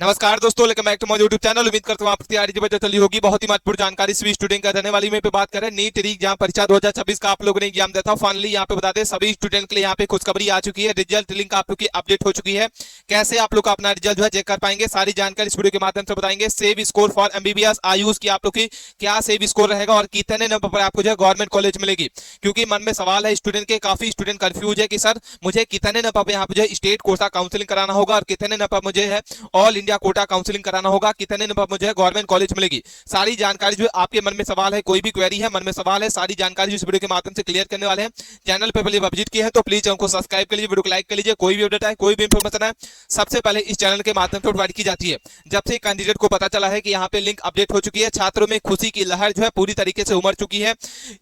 नमस्कार दोस्तों, welcome back to my YouTube channel. उम्मीद करता हूं आप तैयारी जो चली होगी। बहुत ही महत्वपूर्ण जानकारी सभी स्टूडेंट का रहने वाली में पे बात करें। नीट एग्जाम परीक्षा 2026 का आप लोगों ने एग्जाम दिया था। फाइनली यहाँ पे बता दें सभी स्टूडेंट के लिए यहाँ पे खुशखबरी आ चुकी है। रिजल्ट लिंक आप लोग की अपडेट हो चुकी है। कैसे आप लोग अपना रिजल्ट जो है चेक कर पाएंगे, सारी जानकारी इस वीडियो के माध्यम से बताएंगे। Save score for MBBS Ayush की आप लोग की क्या सेव स्कोर रहेगा और कितने नंबर पर आपको जो है गवर्नमेंट कॉलेज मिलेगी। क्योंकि मन में सवाल है स्टूडेंट के, काफी स्टूडेंट कंफ्यूज है कि सर मुझे कितने नंबर पर यहाँ पे जो है स्टेट कोटा काउंसलिंग कराना होगा और कितने नंबर पर मुझे है ऑल इंडिया कोटा काउंसलिंग कराना होगा, कितने नंबर मुझे गवर्नमेंट कॉलेज मिलेगी। सारी जानकारी जो आपके मन में सवाल है, कोई भी क्वेरी है, मन में सवाल है, सारी जानकारी जो इस वीडियो के माध्यम से क्लियर करने वाले हैं। चैनल पर पहले विजिट किए हैं तो प्लीज चैनल को सब्सक्राइब कर लीजिए, वीडियो को लाइक कर लीजिए। कोई भी अपडेट है, कोई भी इंफॉर्मेशन है, सबसे पहले इस चैनल के माध्यम से प्रोवाइड की जाती है। जब से कैंडिडेट को पता चला है कि यहाँ पे लिंक अपडेट हो चुकी है, छात्रों में खुशी की लहर जो है पूरी तरीके से उमड़ चुकी है।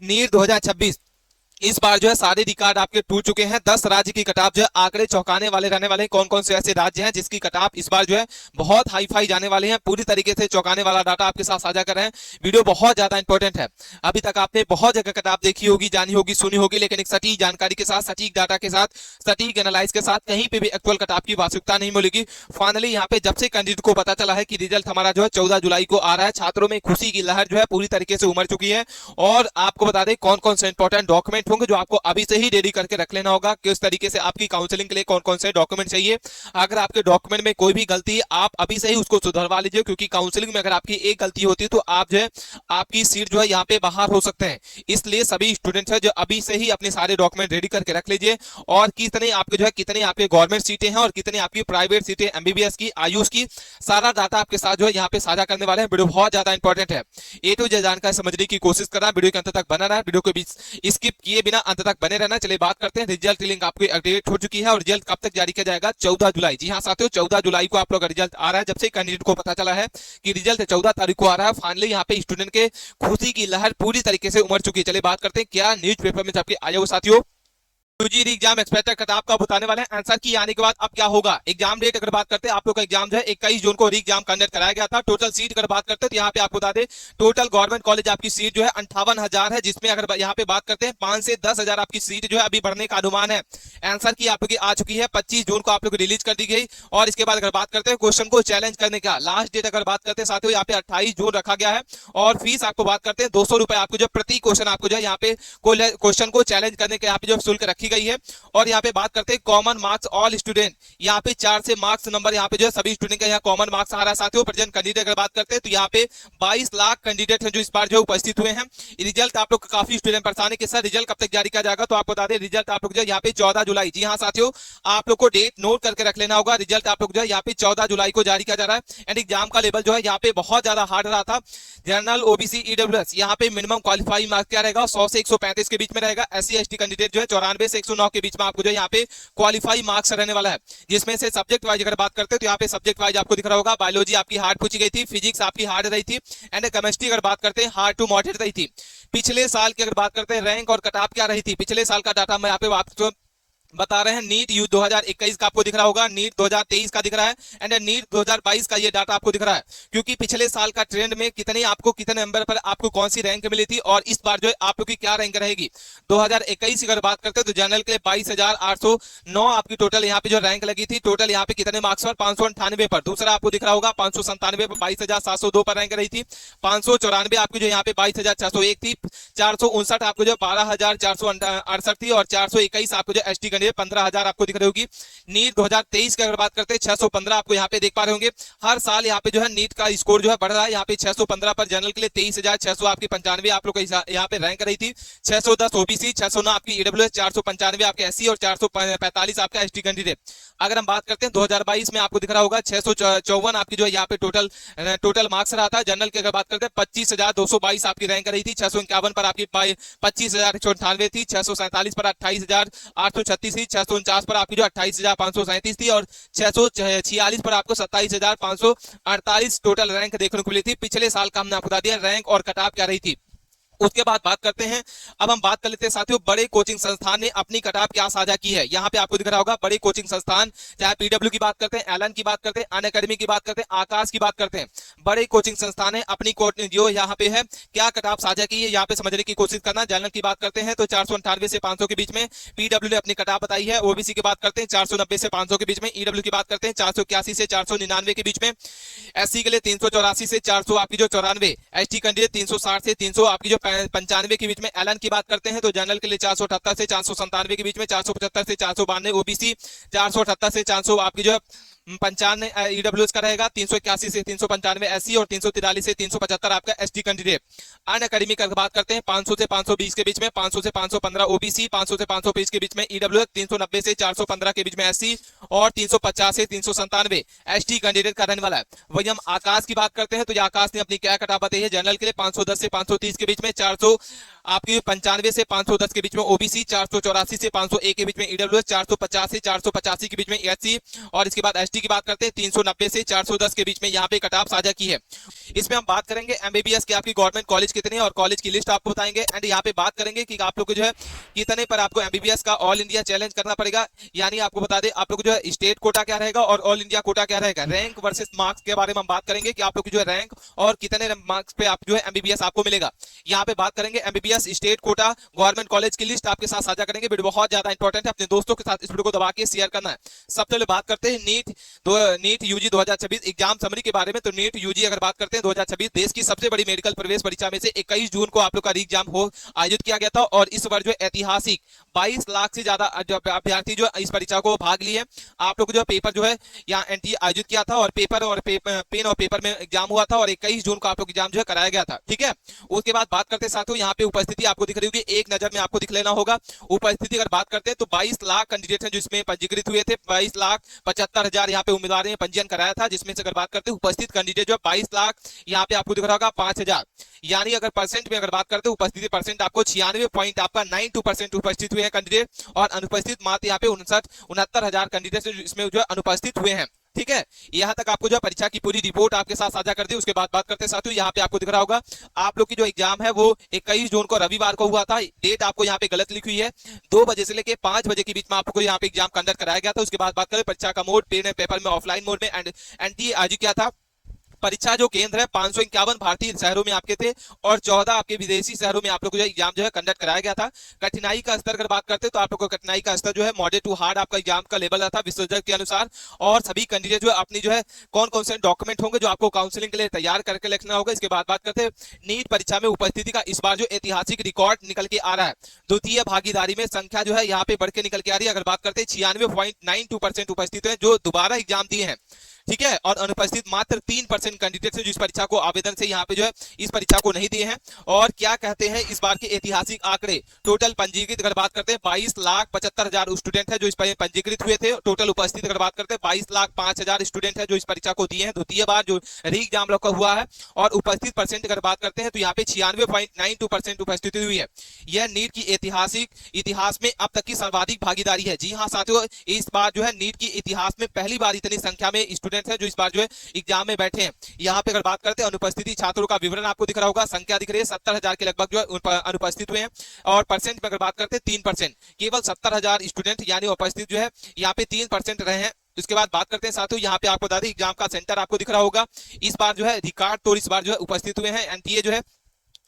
नीट 2026 इस बार जो है सारे रिकॉर्ड आपके टूट चुके हैं। 10 राज्य की कटाप जो है आंकड़े चौंकाने वाले रहने वाले हैं। कौन कौन से ऐसे राज्य हैं जिसकी कटाप इस बार जो है बहुत हाई फाई जाने वाले हैं, पूरी तरीके से चौंकाने वाला डाटा आपके साथ साझा कर रहे हैं। वीडियो बहुत ज्यादा इंपॉर्टेंट है। अभी तक आपने बहुत जगह कटाप देखी होगी, जानी होगी, सुनी होगी, लेकिन एक सटीक जानकारी के साथ, सटीक डाटा के साथ, सटीक एनालाइज के साथ कहीं पे भी एक्चुअल कटाप की आवश्यकता नहीं मिलेगी। फाइनली यहाँ पे जब से कैंडिडेट को पता चला है कि रिजल्ट हमारा जो है 14 जुलाई को आ रहा है, छात्रों में खुशी की लहर जो है पूरी तरीके से उमड़ चुकी है। और आपको बता दें कौन कौन से इंपॉर्टेंट डॉक्यूमेंट होंगे जो आपको अभी से ही रेडी करके रख लेना होगा। किस तरीके से आपकी काउंसलिंग के लिए कौन कौन से डॉक्यूमेंट चाहिए। अगर आपके डॉक्यूमेंट में कोई भी गलती है, आप अभी से ही उसको सुधरवा लीजिए, क्योंकि काउंसलिंग में अगर आपकी एक गलती होती है तो आप जो है आपकी सीट जो है यहाँ पे बाहर हो सकते हैं। इसलिए सभी स्टूडेंट्स है जो अभी से ही अपने सारे डॉक्यूमेंट रेडी करके रख लीजिए। और कितने आपके जो है कितने आपके गवर्नमेंट सीटें हैं और कितने आपकी प्राइवेट सीटें एमबीबीएस की, आयुष की, सारा डाटा आपके साथ जो है यहाँ पे साझा करने वाले हैं। वीडियो बहुत ज्यादा इंपॉर्टेंट है। ए टू जेड जानकारी समझने की कोशिश करना, वीडियो के अंत तक बना रहा है, वीडियो को भी स्किप किए बिना अंत तक बने रहना। चलिए बात करते हैं। रिजल्ट लिंक आपको अपडेट हो चुकी है और रिजल्ट कब तक जारी किया जाएगा? 14 जुलाई। जी हां साथियों, 14 जुलाई को आप लोग का रिजल्ट आ रहा है। जब से कैंडिडेट को पता चला है कि रिजल्ट 14 तारीख को आ रहा है, फाइनली यहाँ पे स्टूडेंट के खुशी की लहर पूरी तरीके से उमड़ चुकी है। चलिए बात करते हैं क्या न्यूज़पेपर में आपके आया हो साथियों। यूजी एग्जाम एक्सपेक्टेड कटाप का बताने वाले हैं। आंसर की आने के बाद अब क्या होगा। एग्जाम डेट अगर बात करते हैं, आप लोग का एग्जाम जो है 21 जून को एग्जाम कंडक्ट कराया गया था। टोटल सीट अगर बात करते हैं तो यहाँ पे आपको बता दें टोटल गवर्नमेंट कॉलेज आपकी सीट जो है 58,000 है, जिसमें अगर यहाँ पे बात करते हैं 5 से 10,000 आपकी सीट जो है अभी बढ़ने का अनुमान है। आंसर की आप लोग की आ चुकी है, 25 जून को आप लोग रिलीज कर दी गई। और इसके बाद अगर बात करते हैं क्वेश्चन को चैलेंज करने का लास्ट डेट अगर बात करते हैं साथियों, यहाँ पे 28 जून रखा गया है। और फीस आपको बात करते हैं 200 रुपए आपको जो प्रति क्वेश्चन आपको जो है यहाँ पे क्वेश्चन को चैलेंज करने के यहाँ पे जो शुल्क रखी गई है। और यहाँ पे बात करते हैं कॉमन मार्क्स ऑल स्टूडेंट, यहाँ पे 4 से मार्क्स नंबर यहाँ पे जो है सभी स्टूडेंट का यहाँ कॉमन मार्क्स आ रहा है साथियों। प्रेजेंट कैंडिडेट अगर बात करते हैं तो यहाँ पे 22 लाख कैंडिडेट हैं जो इस बार जो उपस्थित हुए हैं। रिजल्ट आप लोग काफी स्टूडेंट परेशान है कि सर रिजल्ट कब तक जारी किया जाएगा, तो आपको बता दें रिजल्ट आप लोग जो यहाँ पे 14 जुलाई। जी हाँ साथियों, आप लोग को डेट नोट करके रख लेना होगा। रिजल्ट आप लोग जो है यहाँ पे 14 जुलाई को जारी किया जा रहा है। एंड एग्जाम का लेवल जो है यहाँ पे बहुत ज्यादा हार्ड रहा था। जनरल, ओबीसी, ईडब्ल्यूएस यहाँ पे मिनिमम क्वालिफाइंग मार्क्स क्या रहेगा, 100 से 135 के बीच में रहेगा। एससी एसटी कैंडिडेट जो है 94 से 109 के बीच में आपको जो यहाँ पे क्वालिफाई मार्क्स रहने वाला है। जिसमें से सब्जेक्ट वाइज अगर बात करते हैं तो यहाँ पे सब्जेक्ट वाइज आपको दिख रहा होगा, बायोलॉजी आपकी हार्ड पूछी गई थी, फिजिक्स आपकी हार्ड रही थी, एंड केमिस्ट्री अगर बात करते हैं हार्ड टू मॉडरेट रही थी। पिछले साल की अगर बात करते हैं रैंक और कटऑफ क्या रही थी, पिछले साल का डाटा मैं यहाँ पे आपको बता रहे हैं। नीट यू 2021 का आपको दिख रहा होगा, नीट 2023 का दिख रहा है, एंड नीट 2022 का ये डाटा आपको दिख रहा है। क्योंकि पिछले साल का ट्रेंड में कितने आपको कितने नंबर पर आपको कौन सी रैंक मिली थी और इस बार जो है आप लोग की क्या रैंक रहेगी। 2021 की अगर बात करते हैं तो जनरल के लिए 22,809 आपकी टोटल यहाँ पे जो रैंक लगी थी। टोटल यहाँ पे कितने मार्क्स पर, 598 पर। दूसरा आपको दिख रहा होगा 597 पर 22,702 पर रैंक रही थी। 594 आपकी जो यहाँ पे 22,601 थी। 459 आपको जो 12,468 थी और 421 आपको जो एसटी 15,000 आपको दिख रही होगी। नीट 2023 की अगर बात करते हैं 615 आपको यहाँ पे देख पा रहे होंगे। हर साल यहाँ पे जो है नीट का स्कोर जो है बढ़ रहा है। यहाँ पे 615 पर जनरल के लिए 23,600 आपकी 95 आप लोग यहाँ पे रैंक रही थी। 610 ओबीसी, 609 आपकी ईडब्ल्यूएस, 495 आपके एससी और 445 आपका एसटी कैंडिडेट। अगर हम बात करते हैं 2022 में आपको दिख रहा होगा 654 आपकी जो है यहाँ पे टोटल मार्क्स रहा था। जनरल की अगर बात करते हैं 25,222 आपकी रैंक रही थी। 651 पर आपकी 25,198 थी। 647 पर 28,836 थी। 649 पर आपकी जो 28,537 थी और 646 पर आपको 27,548 टोटल रैंक देखने को मिली थी। पिछले साल का हमने आपको बता दिया रैंक और कटऑफ क्या रही थी। उसके बाद बात करते हैं, अब हम बात कर लेते हैं साथियों बड़े कोचिंग संस्थान ने अपनी कटऑफ क्या साझा की है। यहाँ पे आपको दिख रहा होगा बड़े कोचिंग संस्थान, चाहे पीडब्ल्यू की बात करते हैं, एलन की बात करते हैं, अनअकैडमी की बात करते हैं, आकाश की बात करते हैं, बड़े कोचिंग संस्थान ने अपनी जो यहाँ पे है क्या कटऑफ साझा की है, यहाँ पे समझने की कोशिश करना। जनरल की बात करते हैं तो 498 से 500 के बीच में पीडब्ल्यू ने अपनी कटऑफ बताई है। ओबीसी की बात करते हैं 490 से 500 के बीच में, ईडब्ल्यू की बात करते हैं 481 से 499 के बीच में, एससी के लिए 384 से 400 आपकी जो 94, एसटी कैंडिडेट 360 से 300 आपकी जो 95 के बीच में। एलन की बात करते हैं तो जनरल के लिए 478 से 497 के बीच में, 475 से 492 ओबीसी, 478 से 400 आपकी जो 95 ईडब्ल्यूएस का रहेगा, 381 से 395 एससी और 343 से 375 आपका एसटी कैंडिडेट। अनअकैडमी का बात करते हैं 500 से 520 के बीच में, 500 से 515 ओबीसी, 500 से 520 के बीच में ईडब्ल्यूएस, 390 से 415 के बीच में एससी और 350 से 397 एसटी कैंडिडेट का रहने वाला है। वही हम आकाश की बात करते हैं तो ये आकाश ने अपनी क्या कटऑफ बताई है। जनरल के लिए 510 से 530 के बीच में, 400 आपकी 95 से 510 के बीच में ओबीसी, 484 से 501 के बीच में ईडब्ल्यूएस, 450 से 485 के बीच में एससी और इसके बाद एसटी की बात करते हैं 390 से 410 के बीच में यहाँ पे कटऑफ साझा की है। इसमें हम बात करेंगे एमबीबीएस के आपकी गवर्नमेंट कॉलेज कितने हैं और कॉलेज की लिस्ट आपको बताएंगे। एंड यहाँ पे बात करेंगे कि आप लोग को जो है कितने पर आपको एमबीबीएस का ऑल इंडिया चैलेंज करना पड़ेगा, यानी आपको बता दें आप लोग जो है स्टेट कोटा क्या रहेगा और ऑल इंडिया कोटा क्या रहेगा। रैंक वर्सेस मार्क्स के बारे में हम बात करेंगे कि आप लोग की जो है रैंक और कितने मार्क्स पे आप जो है एमबीबीएस आपको मिलेगा। यहाँ पे बात करेंगे MBBS state quota government college की लिस्ट आपके साथ साझा करेंगे। वीडियो बहुत ज्यादा इंपॉर्टेंट है, अपने दोस्तों के साथ इस वीडियो को दबा के शेयर करना है। सबसे पहले बात करते हैं नीट यूजी 2026 एग्जाम समरी के बारे में। तो नीट यूजी अगर बात करते हैं 2026 देश की सबसे बड़ी मेडिकल प्रवेश परीक्षा में से 21 जून को आप लोग का एग्जाम हो आयोजित किया गया था और इस बार जो ऐतिहासिक 22 लाख से ज्यादा अभ्यर्थी जो इस परीक्षा को भाग लिए। आप लोग जो पेपर जो है यहाँ एनटीए आयोजित किया था और पेपर और पेन और पेपर में एग्जाम हुआ था और 21 जून को आप लोग एग्जाम जो है कराया गया था। ठीक है, उसके बाद बात करते हैं साथियों यहाँ पे उपस्थिति आपको दिख रही होगी, एक नजर में आपको दिख लेना होगा। उपस्थिति अगर बात करते हैं तो 22 लाख कैंडिडेट हैं जिसमें पंजीकृत हुए थे, 22,75,000 यहाँ पे उम्मीदवार ने पंजीयन कराया था, जिसमें से अगर बात करते हैं उपस्थित कैंडिडेट जो 22 लाख यहाँ पे आपको दिख रहा होगा 5,000, यानी अगर परसेंट में अगर बात करते हैं उपस्थिति परसेंट आपको 96.92% उपस्थित हुए हैं कैंडिडेट और अनुपस्थित मात्र यहाँ पे 69,000 कैंडिडेट इसमें जो अनुपस्थित हुए हैं। ठीक है, यहाँ तक आपको जो परीक्षा की पूरी रिपोर्ट आपके साथ साझा कर दी। उसके बाद बात करते हैं साथियों यहाँ पे आपको दिख रहा होगा आप लोग की जो एग्जाम है वो 21 जून को रविवार को हुआ था। डेट आपको यहाँ पे गलत लिखी हुई है, 2 बजे से लेके 5 बजे के बीच में आपको यहाँ पे एग्जाम कंडक्ट कराया गया था। उसके बाद बात करें परीक्षा का मोड, पेपर में ऑफलाइन मोड में एनटीए आयोजित किया था। परीक्षा जो केंद्र है 551 भारतीय शहरों में आपके थे और 14 आपके विदेशी शहरों में आप लोग जो एग्जाम जो है कंडक्ट कराया गया था। कठिनाई का स्तर अगर बात करते हैं तो आप लोग को कठिनाई का स्तर जो है मॉडरेट टू हार्ड आपका एग्जाम का लेवल रहा था विश्वविद्यालय के अनुसार। और सभी कैंडिडेट जो है अपनी जो है कौन कौन से डॉक्यूमेंट होंगे जो आपको काउंसलिंग के लिए तैयार करके रखना होगा। इसके बाद बात करते हैं नीट परीक्षा में उपस्थिति का इस बार जो ऐतिहासिक रिकॉर्ड निकल के आ रहा है। द्वितीय भागीदारी में संख्या जो है यहाँ पे बढ़ के निकल के आ रही है। अगर बात करते हैं 96.92% उपस्थित है जो दोबारा एग्जाम दिए हैं। ठीक है, और अनुपस्थित मात्र 3% कैंडिडेट है जो इस परीक्षा को आवेदन से यहाँ पे जो है इस परीक्षा को नहीं दिए हैं। और क्या कहते हैं इस बार के ऐतिहासिक आंकड़े, टोटल पंजीकृत अगर बात करते हैं 22,75,000 स्टूडेंट है जो इस पर पंजीकृत हुए थे। टोटल उपस्थित अगर बात करते हैं 22,05,000 स्टूडेंट है जो इस परीक्षा को दिए हैं द्वितीय बार जो री एग्जाम हुआ है। और उपस्थित परसेंट अगर बात करते हैं तो यहाँ पे 96.92% उपस्थिति हुई है। यह नीट की इतिहास में अब तक की सर्वाधिक भागीदारी है। जी हाँ साथियों, इस बार जो है नीट की इतिहास में पहली बार इतनी संख्या में स्टूडेंट है जो इस बार जो है एग्जाम में बैठे हैं। यहाँ पे अगर बात करते हैं अनुपस्थिति छात्रों का विवरण आपको दिख रहा होगा, संख्या दिख रही है 70,000 के लगभग जो है अनुपस्थित हुए हैं। और परसेंट में अगर बात करते हैं 3%, केवल 70,000 स्टूडेंट यानी उपस्थित जो है यहाँ पे 3% रहे हैं। उसके बाद बात करते हैं साथियों यहाँ पे आपको बता दें एग्जाम का सेंटर आपको दिख रहा होगा। इस बार जो है रिकॉर्ड तोड़ इस बार जो है उपस्थित हुए हैं। एनटीए जो है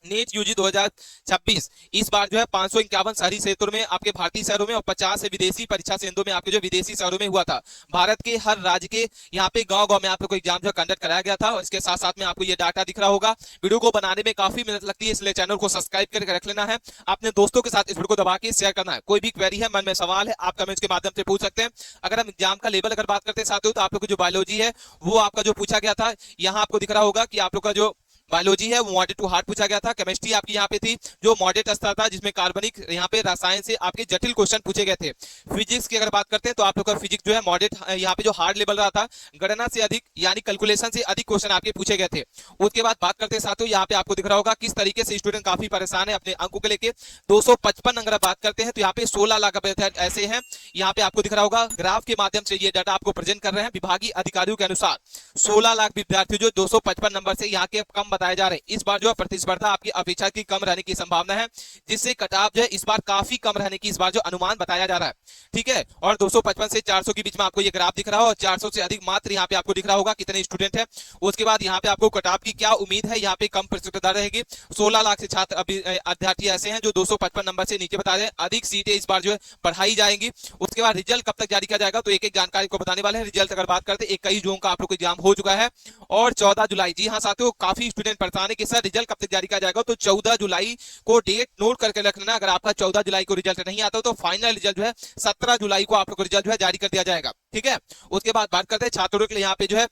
नीट यूजी 2026 इस बार जो है 551 शहरी क्षेत्रों में आपके भारतीय शहरों में और 50 से विदेशी परीक्षा केंद्रों में आपके जो विदेशी शहरों में हुआ था। भारत के हर राज्य के यहाँ पे गांव-गांव में आप लोग को एग्जाम जो कंडक्ट कराया गया था। और इसके साथ साथ में आपको ये डाटा दिख रहा होगा। वीडियो को बनाने में काफी मेहनत लगती है, इसलिए चैनल को सब्सक्राइब करके रख लेना है। अपने दोस्तों के साथ इस वीडियो को दबा के शेयर करना है। कोई भी क्वेरी है, मन में सवाल है, आप कमेंट्स के माध्यम से पूछ सकते हैं। अगर हम एग्जाम का लेवल अगर बात करते हैं साथियों तो आप लोग को जो बायोलॉजी है वो आपका जो पूछा गया था, यहाँ आपको दिख रहा होगा कि आप लोग का जो बायोलॉजी है वो मॉडरेट टू हार्ड पूछा गया था। केमिस्ट्री आपकी यहाँ पे थी जो मॉडरेट स्तर था जिसमें कार्बनिक यहाँ पे रसायन से आपके जटिल क्वेश्चन पूछे गए थे। फिजिक्स की अगर बात करते हैं तो आप लोग का फिजिक्स जो है मॉडरेट यहाँ पे जो हार्ड लेवल रहा था, गणना से अधिक यानी कैलकुलेशन से अधिक क्वेश्चन आपके पूछे गए थे। उसके बाद बात करते हैं साथियों यहाँ पे आपको दिख रहा होगा किस तरीके से स्टूडेंट काफी परेशान है अपने अंकों को लेकर। 255 अगर बात करते हैं तो यहाँ पे 16 लाख ऐसे हैं। यहाँ पे आपको दिख रहा होगा ग्राफ के माध्यम से ये डाटा आपको प्रेजेंट कर रहे हैं। विभागीय अधिकारियों के अनुसार 16 लाख विद्यार्थी जो 255 नंबर से यहाँ के कम बताए जा रहे हैं। इस बार जो है प्रतिस्पर्धा आपकी अपेक्षा की कम रहने की संभावना है, जिससे कट ऑफ जो है इस बार काफी कम रहने की इस बार जो अनुमान बताया जा रहा है। ठीक है, और 255 से 400 के बीच में आपको ये ग्राफ दिख रहा हो, और 400 से अधिक मात्र यहाँ पे आपको दिख रहा होगा कितने स्टूडेंट है। उसके बाद यहाँ पे आपको कट ऑफ की क्या उम्मीद है, यहाँ पे कम प्रतिस्पर्धा रहेगी। 16 लाख से छात्र अभी अभ्यर्थी ऐसे हैं जो 255 नंबर से नीचे बता रहे हैं। अधिक सीटें इस बार जो है बढ़ाई जाएंगी। उसके बाद रिजल्ट कब तक जारी किया जाएगा, तो एक एक जानकारी को बताने वाले हैं। रिजल्ट अगर बात करते हैं 21 जून का आप लोग को एग्जाम हो चुका है, और 14 जुलाई, जी हाँ साथियों, काफी स्टूडेंट परेशान है कि सर रिजल्ट कब तक जारी किया जाएगा। तो 14 जुलाई को डेट नोट करके रख लेना। अगर आपका 14 जुलाई को रिजल्ट नहीं आता तो फाइनल रिजल्ट जो है 17 जुलाई को आप लोग को रिजल्ट जो है जारी कर दिया जाएगा। ठीक है, उसके बाद बात करते हैं छात्रों के लिए यहाँ पे जो है,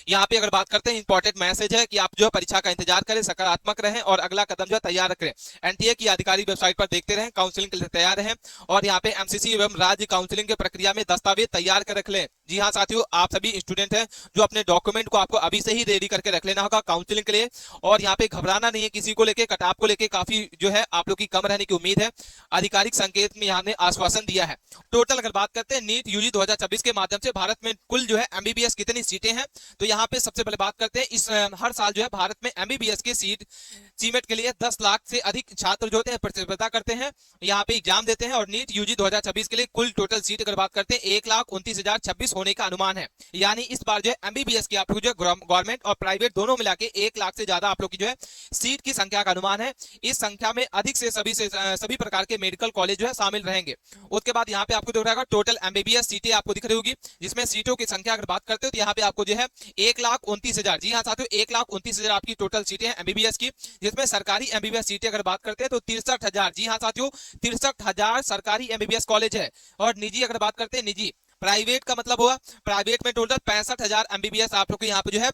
यहाँ पे अगर बात करते हैं इंपॉर्टेंट मैसेज है कि आप जो है परीक्षा का इंतजार करें, सकारात्मक रहें और अगला कदम जो है तैयार रखें। एनटीए की आधिकारिक वेबसाइट पर देखते रहें, काउंसलिंग के लिए तैयार रहें, और यहाँ पे एमसीसी एवं राज्य काउंसलिंग की प्रक्रिया में दस्तावेज तैयार कर रख लें। जी हाँ साथियों, आप सभी स्टूडेंट हैं जो अपने डॉक्यूमेंट को आपको अभी से ही रेडी करके रख लेना होगा काउंसलिंग के लिए। और यहाँ पे घबराना नहीं है किसी को लेके, कट ऑफ को लेके काफी जो है आप लोग की कम रहने की उम्मीद है। आधिकारिक संकेत में यहाँ ने आश्वासन दिया है। टोटल अगर बात करते हैं नीट यूजी 2026 के माध्यम से भारत में कुल जो है एमबीबीएस कितनी सीटें हैं, तो यहाँ पे सबसे पहले बात करते हैं इस हर साल जो है भारत में एमबीबीएस की सीमेट के लिए 10 लाख से अधिक छात्र जो होते हैं प्रतिस्पर्धा करते हैं, यहाँ पे एग्जाम देते हैं। और नीट यूजी 2026 के लिए कुल टोटल सीट अगर बात करते हैं 1,29,026 होने का अनुमान है। यानी इस बार जो है एमबीबीएस की आप लोग जो गवर्नमेंट और प्राइवेट दोनों मिला के 1 लाख से ज्यादा आप लोग की जो है सीट की संख्या का अनुमान है। इस संख्या में अधिक से सभी प्रकार के मेडिकल कॉलेज जो है शामिल रहेंगे। उसके बाद यहाँ पे आपको दिख रहा है टोटल एमबीबीएस सीटें आपको दिख रही होगी, जिसमें सीटों की संख्या अगर बात करते हो तो यहाँ पे आपको जो है 1,29,000, जी हाँ साथियों 1,29,000 आपकी टोटल सीटें हैं एमबीबीएस की। जिसमें सरकारी एमबीबीएस सीटें अगर बात करते हैं तो 63,000, जी हाँ साथियों 63,000 सरकारी एमबीबीएस कॉलेज है। और निजी अगर बात करते हैं, निजी प्राइवेट का मतलब हुआ, प्राइवेट में टोटल 65,000 एमबीबीएस आप लोग के यहाँ पे जो है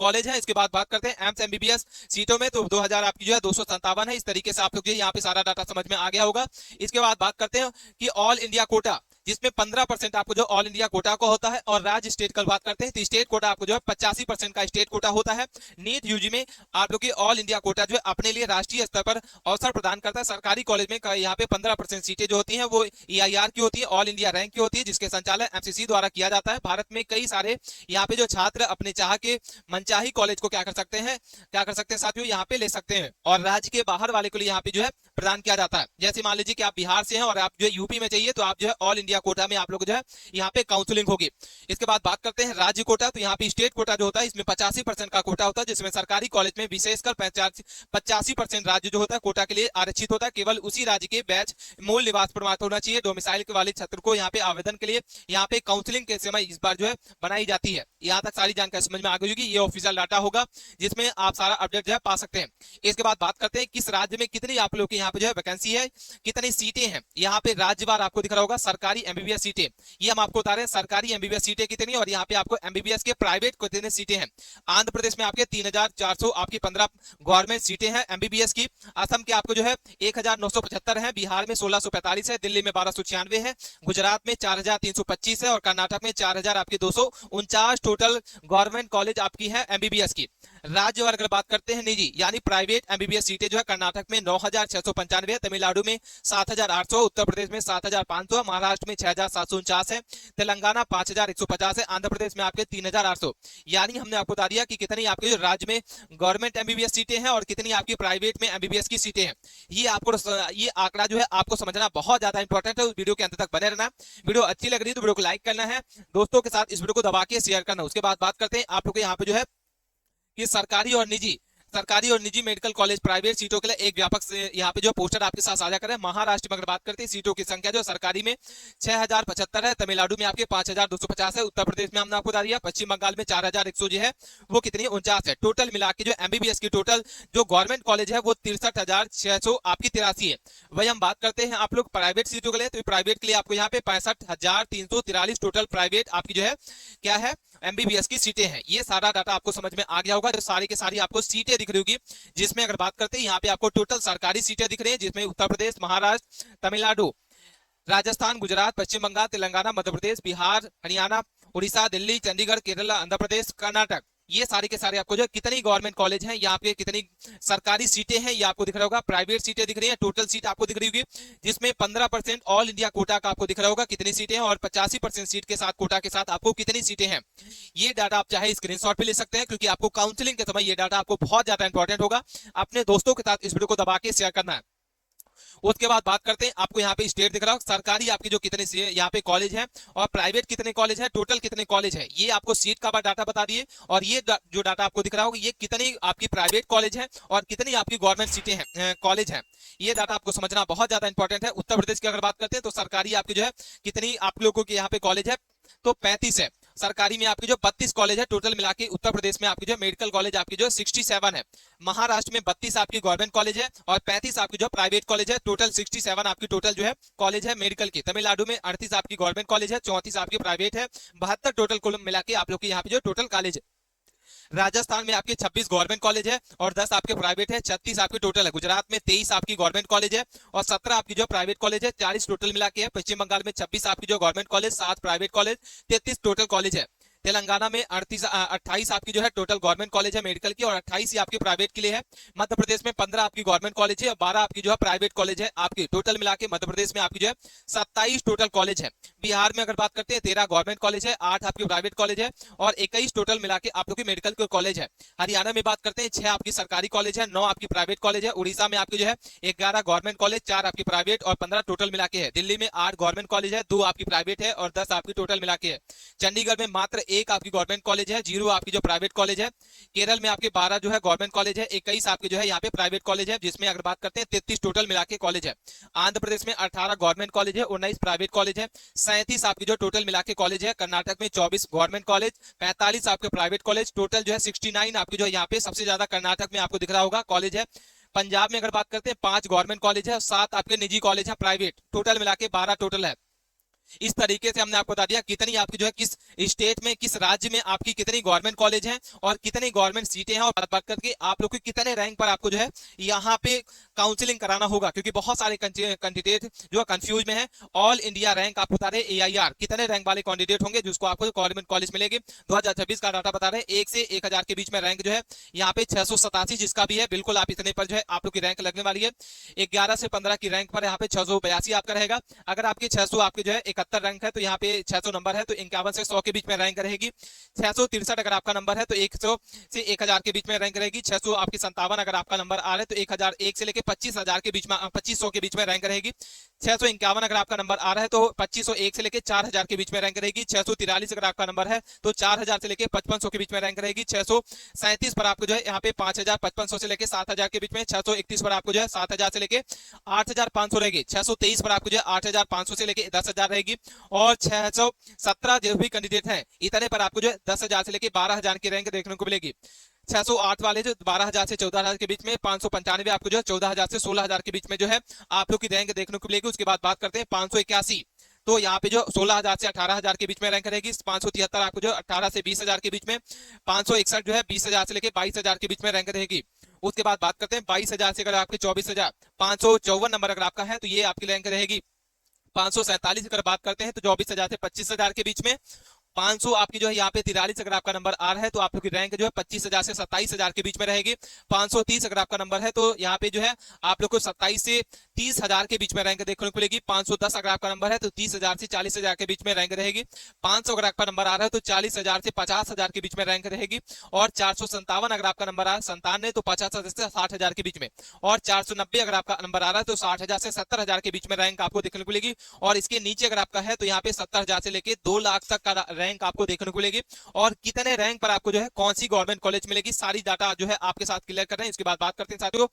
कॉलेज है। इसके बाद बात करते हैं एम्स एमबीबीएस सीटों में, तो 2000 आपकी जो है 257 है। इस तरीके से आप लोग जो यहाँ पे सारा डाटा समझ में आ गया होगा। इसके बाद बात करते हैं कि ऑल इंडिया कोटा, जिसमें 15% आपको जो ऑल इंडिया कोटा को होता है, और राज्य स्टेट का बात करते हैं तो स्टेट कोटा आपको जो है 85% का स्टेट कोटा होता है। नीट यूजी में आप लोग की ऑल इंडिया कोटा जो है अपने लिए राष्ट्रीय स्तर पर अवसर प्रदान करता है। सरकारी कॉलेज में यहाँ पे 15% सीटें जो होती हैं वो EIR की होती है, ऑल इंडिया रैंक की होती है, जिसके संचालन एमसीसी द्वारा किया जाता है। भारत में कई सारे यहाँ पे जो छात्र अपने चाह के मनचाही कॉलेज को क्या कर सकते हैं साथियों, यहाँ पे ले सकते हैं, और राज्य के बाहर वाले को यहाँ पे जो है प्रदान किया जाता है। जैसे मान लीजिए कि आप बिहार से हैं और आप जो है यूपी में चाहिए, तो आप जो है ऑल इंडिया कोटा में आप लोग जो है यहाँ पे काउंसलिंग होगी। इसके बाद बात करते हैं राज्य कोटा, तो यहाँ पे स्टेट कोटा जो होता है इसमें 85% का कोटा होता है, जिसमें सरकारी कॉलेज में विशेषकर 85% राज्य जो होता है कोटा के लिए आरक्षित होता है। केवल उसी राज्य के बैच मूल निवास प्रमाण होना चाहिए डोमिसाइल के वाले छात्र को यहाँ पे आवेदन के लिए यहाँ पे काउंसलिंग के समय इस बार जो है बनाई जाती है। यहाँ तक सारी जानकारी समझ में आ गई होगी। ये ऑफिशियल डाटा होगा जिसमें आप सारा अपडेट जो है पा सकते हैं। इसके बाद बात करते हैं किस राज्य में कितनी आप लोग के यहाँ पे जो है वैकेंसी है, कितनी सीटें हैं। यहाँ पे राज्यवार आपको दिख रहा होगा सरकारी एमबीबीएस सीटें, ये हम आपको बता रहे हैं सरकारी एमबीबीएस सीटें कितनी, और यहाँ पे आपको एमबीबीएस के प्राइवेट कितने सीटें हैं। आंध्र प्रदेश में आपके 3,400 आपकी 15 गवर्नमेंट सीटें हैं एमबीबीएस की। असम के आपको जो है 1,975 है, बिहार में 1,645 है, दिल्ली में 1,296 है, गुजरात में 4,325 है, और कर्नाटक में 4,000 आपकी 249 टोटल गवर्नमेंट कॉलेज आपकी है एमबीबीएस की। राज्य अगर बात करते हैं निजी यानी प्राइवेट एमबीबीएस सीटें जो है कर्नाटक में 9,695 है, तमिलनाडु में 7,800, उत्तर प्रदेश में 7,500, महाराष्ट्र में 6,749 है, तेलंगाना 5,150 है, आंध्र प्रदेश में आपके 3,800। यानी हमने आपको बता दिया कि कितनी आपके जो राज्य में गवर्नमेंट एमबीबीएस सीटें हैं और कितनी आपकी प्राइवेट में एमबीबीएस की सीटें हैं। ये आंकड़ा जो है आपको समझना बहुत ज्यादा इंपॉर्टेंट है। वीडियो के अंत तक बने रहना। वीडियो अच्छी लग रही है तो वीडियो को लाइक करना है, दोस्तों के साथ इस वीडियो को दबा के शेयर करना। उसके बाद बात करते हैं आप लोग यहाँ पे जो है कि सरकारी और निजी मेडिकल कॉलेज प्राइवेट सीटों के लिए एक व्यापक यहाँ पे जो पोस्टर आपके साथ साझा करें। महाराष्ट्र में अगर बात करते हैं सीटों की संख्या जो सरकारी में 6,075 है, तमिलनाडु में आपके 5,250 है, उत्तर प्रदेश में हमने आपको बता दिया, पश्चिम बंगाल में 4,100 जो है वो कितनी 49 है। टोटल मिला के जो एमबीबीएस की टोटल जो गवर्नमेंट कॉलेज है वो 63,600 आपकी 83 है। वही हम बात करते हैं आप लोग प्राइवेट सीटों के लिए, तो प्राइवेट के लिए आपको यहाँ पे 65,343 टोटल प्राइवेट आपकी जो है क्या है एमबीबीएस की सीटें हैं। ये सारा डाटा आपको समझ में आ गया होगा। जो सारी की सारी आपको सीटें दिख रही होगी, जिसमें अगर बात करते हैं यहाँ पे आपको टोटल सरकारी सीटें दिख रही हैं, जिसमें उत्तर प्रदेश, महाराष्ट्र, तमिलनाडु, राजस्थान, गुजरात, पश्चिम बंगाल, तेलंगाना, मध्य प्रदेश, बिहार, हरियाणा, उड़ीसा, दिल्ली, चंडीगढ़, केरला, आंध्र प्रदेश, कर्नाटक, ये सारे के सारे आपको जो है कितनी गवर्नमेंट कॉलेज हैं, यहाँ पे कितनी सरकारी सीटें हैं ये आपको दिख रहा होगा, प्राइवेट सीटें दिख रही हैं, टोटल सीट आपको दिख रही होगी, जिसमें 15% ऑल इंडिया कोटा का आपको दिख रहा होगा कितनी सीटें हैं, और 85% सीट के साथ कोटा के साथ आपको कितनी सीटें हैं। ये डाटा आप चाहे स्क्रीनशॉट भी ले सकते हैं, क्योंकि आपको काउंसलिंग के समय ये डाटा आपको बहुत ज्यादा इंपॉर्टेंट होगा। अपने दोस्तों के साथ इस वीडियो को दबा के शेयर करना है। उसके बाद बात करते हैं, आपको यहाँ पे स्टेट दिख रहा हो, सरकारी आपकी जो कितने यहाँ पे कॉलेज है और प्राइवेट कितने कॉलेज है, टोटल कितने कॉलेज है, ये आपको सीट का डाटा बता दिए। और ये जो डाटा आपको दिख रहा होगा ये कितनी आपकी प्राइवेट कॉलेज है और कितनी आपकी गवर्नमेंट सीटें हैं, कॉलेज है। ये डाटा आपको समझना बहुत ज्यादा इंपॉर्टेंट है। उत्तर प्रदेश की अगर बात करते हैं तो सरकारी आपकी जो है कितनी आप लोगों की यहाँ पे कॉलेज है, तो 35 है। सरकारी में आपकी जो 32 कॉलेज है टोटल मिला के। उत्तर प्रदेश में आपकी जो मेडिकल कॉलेज आपकी जो 67 है। महाराष्ट्र में 32 आपकी गवर्नमेंट कॉलेज है और 35 आपकी जो प्राइवेट कॉलेज है, टोटल 67 आपकी टोटल जो है कॉलेज है मेडिकल की। तमिलनाडु में 38 आपकी गवर्नमेंट कॉलेज है, 34 आपकी प्राइवेट है, 72 टोटल कुल मिला के आप लोग की यहाँ पे जो टोटल कॉलेज है। राजस्थान में आपके 26 गवर्नमेंट कॉलेज है और 10 आपके प्राइवेट है, 36 आपकी टोटल है। गुजरात में 23 आपकी गवर्नमेंट कॉलेज है और 17 आपकी जो प्राइवेट कॉलेज है, 40 टोटल मिला के है। पश्चिम बंगाल में 26 आपकी जो government college, 7 private college, 33 total college है। तेलंगाना में 28 आपकी जो है टोटल गवर्नमेंट कॉलेज है मेडिकल की और 28 ही आपकी प्राइवेट के लिए है। मध्य प्रदेश में 15 आपकी गवर्नमेंट कॉलेज है और 12 आपकी जो है प्राइवेट कॉलेज है। आपकी टोटल मिला के मध्य प्रदेश में आपकी जो है 27 टोटल कॉलेज है। बिहार में अगर बात करते हैं 13 गवर्नमेंट कॉलेज है, 8 आपकी प्राइवेट कॉलेज है और 21 टोटल मिला के आप लोग की मेडिकल के कॉलेज है। हरियाणा में बात करते हैं 6 आपकी सरकारी कॉलेज है, 9 आपकी प्राइवेट कॉलेज है। उड़ीसा में आपकी जो है 11 गवर्नमेंट कॉलेज, 4 आपकी प्राइवेट और 15 टोटल मिला के है। दिल्ली में 8 गवर्नमेंट कॉलेज है, 2 आपकी प्राइवेट है और 10 आपकी टोटल मिला के है। चंडीगढ़ में मात्र 1 आपकी गवर्नमेंट कॉलेज है, 0 आपकी जो प्राइवेट कॉलेज है। केरल में आपके 12 जो है गवर्नमेंट कॉलेज है, 21 आपके जो है यहाँ पे प्राइवेट कॉलेज है, जिसमें अगर बात करते हैं 33 टोटल मिला के कॉलेज है। आंध्र प्रदेश में 18 गवर्नमेंट कॉलेज है, 19 प्राइवेट कॉलेज है, 37 आपकी जो टोटल मिला के कॉलेज है। कर्नाटक में 24 गवर्नमेंट कॉलेज, 45 आपके प्राइवेट कॉलेज, टोटल जो है 69 आपकी जो यहाँ पे सबसे ज्यादा कर्नाटक में आपको दिख रहा होगा कॉलेज है। पंजाब में अगर बात करते हैं 5 गवर्नमेंट कॉलेज है, 7 आपके निजी कॉलेज है प्राइवेट, टोटल मिला के 12 टोटल है। इस तरीके से हमने आपको बता दिया कितनी आपकी जो है किस स्टेट में, किस राज्य में आपकी कितनी गवर्नमेंट कॉलेज हैं और कितनी गवर्नमेंट सीटें हैं, और बात करके आप लोग को कितने रैंक पर आपको जो है यहाँ पे काउंसलिंग कराना होगा, क्योंकि बहुत सारे कैंडिडेट जो कंफ्यूज में है। ऑल इंडिया रैंक आप बता रहे AIR कितने रैंक वाले कैंडिडेट होंगे जिसको आपको गवर्नमेंट कॉलेज मिलेगी। 2026 का डाटा बता रहे हैं 1 से 1000 के बीच में रैंक जो है यहाँ पे 687 जिसका भी है, बिल्कुल आप इतने पर जो है आप लोग की रैंक लगने वाली है। 11 से 15 की रैंक पर यहाँ पे 682 आपका रहेगा। अगर आपके 600 आपके जो है 71 रैंक है तो यहाँ पे 600 नंबर है तो 51 से 100 के बीच में रैंक रहेगी। 663 अगर आपका नंबर है तो 100 से 1000 के बीच में रैंक रहेगी। 600 आपकी 57 अगर आपका नंबर आ रहा है तो 1001 से लेके 25000 के बीच में 2500 के बीच में रैंक रहेगी। 651 अगर आपका नंबर आ रहा है तो 2501 से लेके 4000 के बीच में रैंक रहेगी। 643 अगर आपका नंबर है तो 4000 से लेके 5500 के बीच में रैंक रहेगी। 637 पर आपको जो है यहाँ पे 5500 से लेके 7000 के बीच में। 631 पर आपको जो है 7000 से लेके 8500 रहेगी। 623 पर आपको जो है 8500 से लेके 10000 रहेगी। और 617 जो भी कैंडिडेट हैं इतने पर आपको जो है 10000 से लेके 12000 की रैंक देखने को मिलेगी। 608 वाले जो 12000 से 14000 के बीच में। 595 आपको जो है 14000 से 16000 के बीच में जो है आप लोग की रैंक देखने को मिलेगी। उसके बाद बात करते हैं 581, तो यहाँ पे जो 16000 से 18000 के बीच में रैंक रहेगी। 573 आपको जो 18 से 20000 के बीच में। 561 जो है 20000 से लेके 22000 के बीच में रैंक रहेगी। उसके बाद बात करते हैं 22000 से अगर आपके 24000, 554 नंबर अगर आपका है तो ये आपकी रैंक रहेगी। 547 अगर बात करते हैं तो 24000 से 25000 के बीच में। 500 आपकी जो है यहाँ पे 43 अगर आपका नंबर आ रहा है तो आप लोग की रैंक जो है 25000 से 27000 के बीच में रहेगी। 530 अगर आपका नंबर है तो यहाँ पे जो है आप लोग को 27 से 30000 के बीच में रैंक देखने को मिलेगी। 510 अगर आपका नंबर है तो 30000 से 40000 के बीच में रैंक रहेगी। 500 अगर आपका नंबर आ रहा है तो 40000 से 50000 के बीच में रैंक रहेगी। और 457 अगर आपका नंबर आ रहा है 97 तो 50000 से 60000 के बीच में। और 490 अगर आपका नंबर आ रहा है तो 60000 से 70000 के बीच में रैंक आपको देखने को मिलेगी। और इसके नीचे अगर आपका है तो यहाँ पे 70000 से लेके 2 लाख तक का रैंक आपको देखने को मिलेगी। और कितने रैंक पर आपको जो है कौन सी गवर्नमेंट कॉलेज मिलेगी, सारी डाटा जो है आपके साथ क्लियर कर रहे हैं। इसके बाद बात करते हैं साथियों,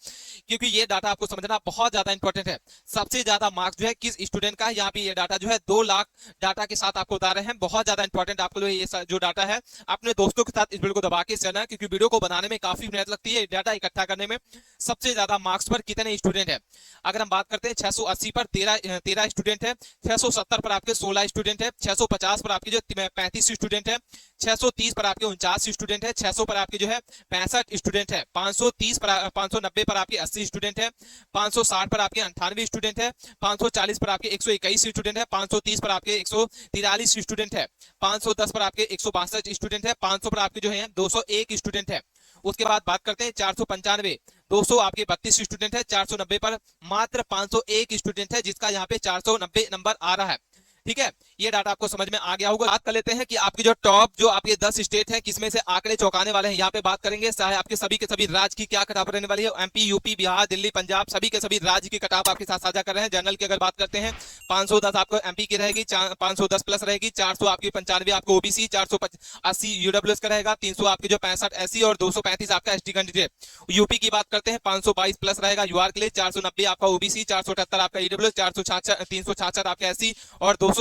क्योंकि ये डाटा आपको समझना बहुत ज्यादा इंपॉर्टेंट है। सबसे ज्यादा मार्क्स जो है किस स्टूडेंट का है, यहाँ पे ये डाटा जो है 2 लाख डाटा के साथ आपको बता रहे हैं। बहुत ज्यादा इंपॉर्टेंट आपको ये जो डाटा है अपने दोस्तों के साथ इस वीडियो को दबा के शेयर है, क्योंकि वीडियो को बनाने में काफी मेहनत लगती है। डाटा इकट्ठा करने में सबसे ज्यादा मार्क्स पर कितने स्टूडेंट है, अगर हम बात करते हैं 680 पर 13 स्टूडेंट है। 670 पर आपके 16 स्टूडेंट है। 650 पर आपकी जो 235 स्टूडेंट है, 630 पर आपके 49 स्टूडेंट है, 600 पर आपके जो है 65 स्टूडेंट है, 530 पर 590 पर आपके 80 स्टूडेंट है, 560 पर आपके 98 स्टूडेंट है, 540 पर आपके 121 स्टूडेंट है, 530 पर आपके 143 स्टूडेंट है, 510 पर आपके 162 स्टूडेंट है, 500 पर आपके जो है 201 स्टूडेंट है। उसके बाद बात करते हैं 495, 200 आपके 32 स्टूडेंट है, 490 पर मात्र 501 स्टूडेंट है, जिसका यहाँ पे 490 नंबर आ रहा है। ठीक है, ये डाटा आपको समझ में आ गया होगा। बात कर लेते हैं कि आपकी जो टॉप जो आपके 10 स्टेट है किसमें से आंकड़े चौंकाने वाले हैं। यहाँ पे बात करेंगे चाहे आपके सभी के सभी राज्य की क्या कटाप रहने वाली है। एमपी, यूपी, बिहार, दिल्ली, पंजाब सभी के सभी राज्य की कटाप आपके साथ साझा कर रहे हैं। जनरल की अगर बात करते हैं 510 आपको एमपी की रहेगी, 510 प्लस रहेगी, 400 आपकी 95 आपको ओबीसी, 480 यूडब्ल्यूएस का रहेगा, 300 आपकी जो 65 एससी और 235 आपका एसटी कैंडिडेट। यूपी की बात करते हैं 522 प्लस रहेगा यूआर के लिए, 490 आपका ओबीसी, 478 आपका ईडब्ल्यूएस, 366 आपका एससी और 237